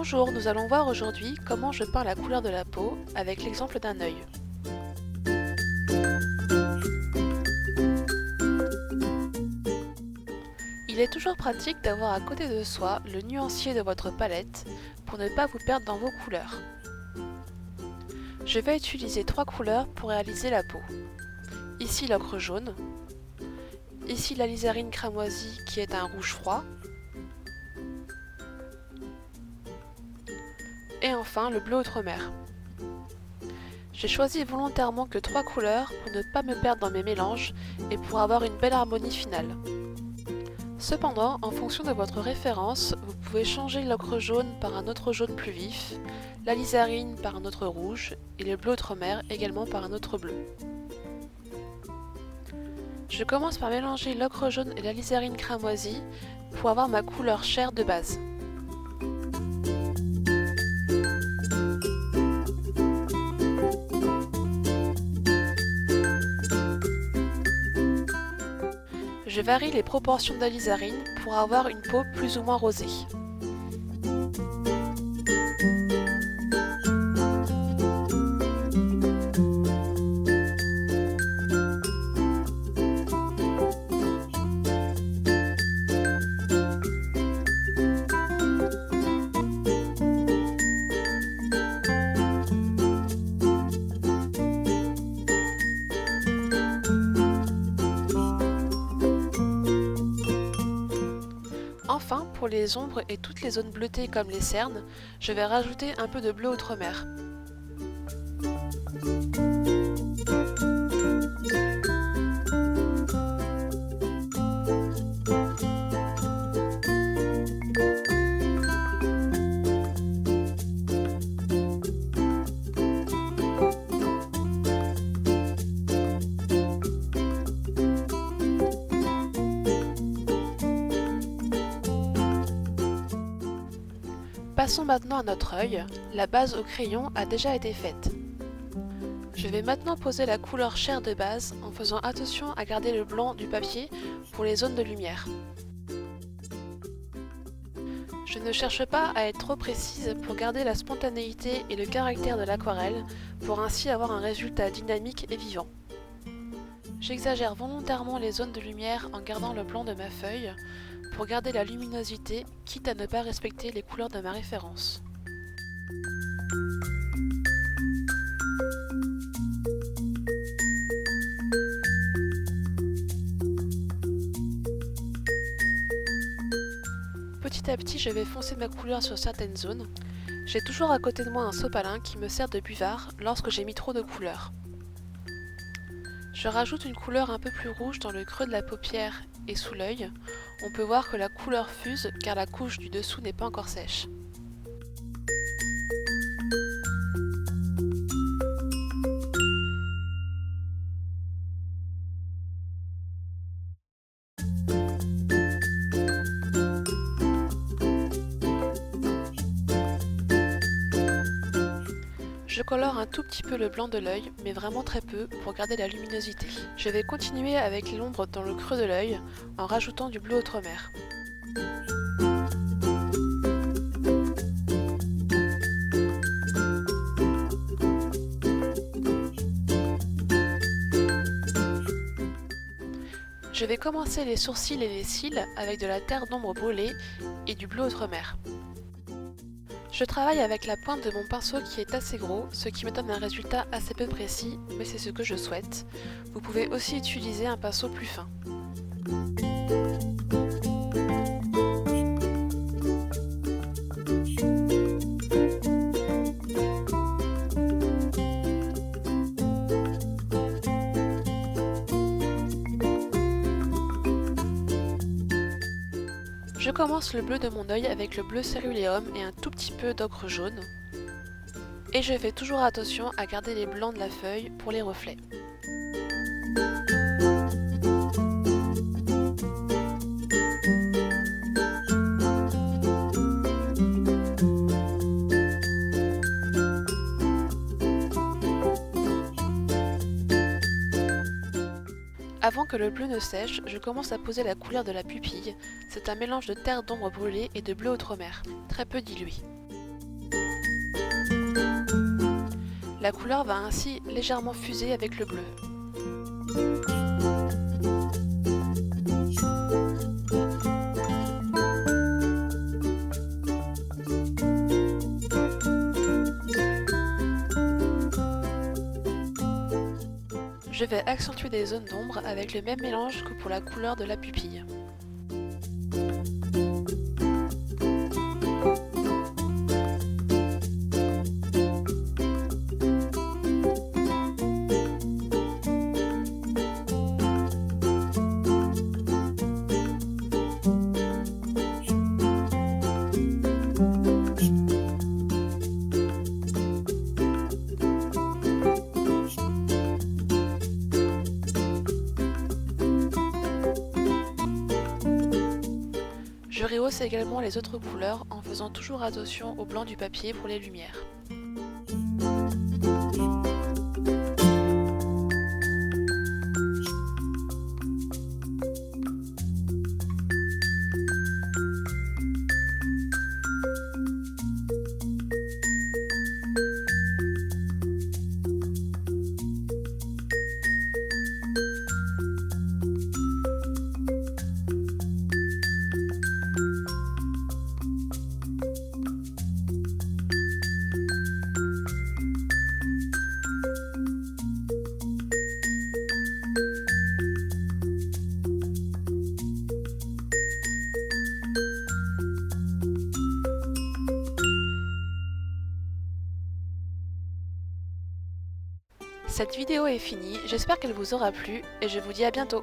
Bonjour, nous allons voir aujourd'hui comment je peins la couleur de la peau avec l'exemple d'un œil. Il est toujours pratique d'avoir à côté de soi le nuancier de votre palette pour ne pas vous perdre dans vos couleurs. Je vais utiliser 3 couleurs pour réaliser la peau. Ici l'ocre jaune, ici l'alizarine cramoisie qui est un rouge froid, et enfin le bleu outremer. J'ai choisi volontairement que 3 couleurs pour ne pas me perdre dans mes mélanges et pour avoir une belle harmonie finale. Cependant, en fonction de votre référence, vous pouvez changer l'ocre jaune par un autre jaune plus vif, l'alizarine par un autre rouge et le bleu outremer également par un autre bleu. Je commence par mélanger l'ocre jaune et l'alizarine cramoisie pour avoir ma couleur chair de base. Je varie les proportions d'alizarine pour avoir une peau plus ou moins rosée. Enfin, pour les ombres et toutes les zones bleutées comme les cernes, je vais rajouter un peu de bleu outremer. Passons maintenant à notre œil. La base au crayon a déjà été faite. Je vais maintenant poser la couleur chair de base en faisant attention à garder le blanc du papier pour les zones de lumière. Je ne cherche pas à être trop précise pour garder la spontanéité et le caractère de l'aquarelle pour ainsi avoir un résultat dynamique et vivant. J'exagère volontairement les zones de lumière en gardant le blanc de ma feuille pour garder la luminosité, quitte à ne pas respecter les couleurs de ma référence. Petit à petit, je vais foncer ma couleur sur certaines zones. J'ai toujours à côté de moi un sopalin qui me sert de buvard lorsque j'ai mis trop de couleurs. Je rajoute une couleur un peu plus rouge dans le creux de la paupière et sous l'œil. On peut voir que la couleur fuse car la couche du dessous n'est pas encore sèche. Je colore un tout petit peu le blanc de l'œil, mais vraiment très peu, pour garder la luminosité. Je vais continuer avec l'ombre dans le creux de l'œil, en rajoutant du bleu outremer. Je vais commencer les sourcils et les cils avec de la terre d'ombre brûlée et du bleu outremer. Je travaille avec la pointe de mon pinceau qui est assez gros, ce qui me donne un résultat assez peu précis, mais c'est ce que je souhaite. Vous pouvez aussi utiliser un pinceau plus fin. Je commence le bleu de mon œil avec le bleu céruléum et un tout petit peu d'ocre jaune. Et je fais toujours attention à garder les blancs de la feuille pour les reflets. Avant que le bleu ne sèche, je commence à poser la couleur de la pupille. C'est un mélange de terre d'ombre brûlée et de bleu outremer, très peu dilué. La couleur va ainsi légèrement fuser avec le bleu. Je vais accentuer des zones d'ombre avec le même mélange que pour la couleur de la pupille. Je rehausse également les autres couleurs en faisant toujours attention au blanc du papier pour les lumières. Cette vidéo est finie, j'espère qu'elle vous aura plu et je vous dis à bientôt.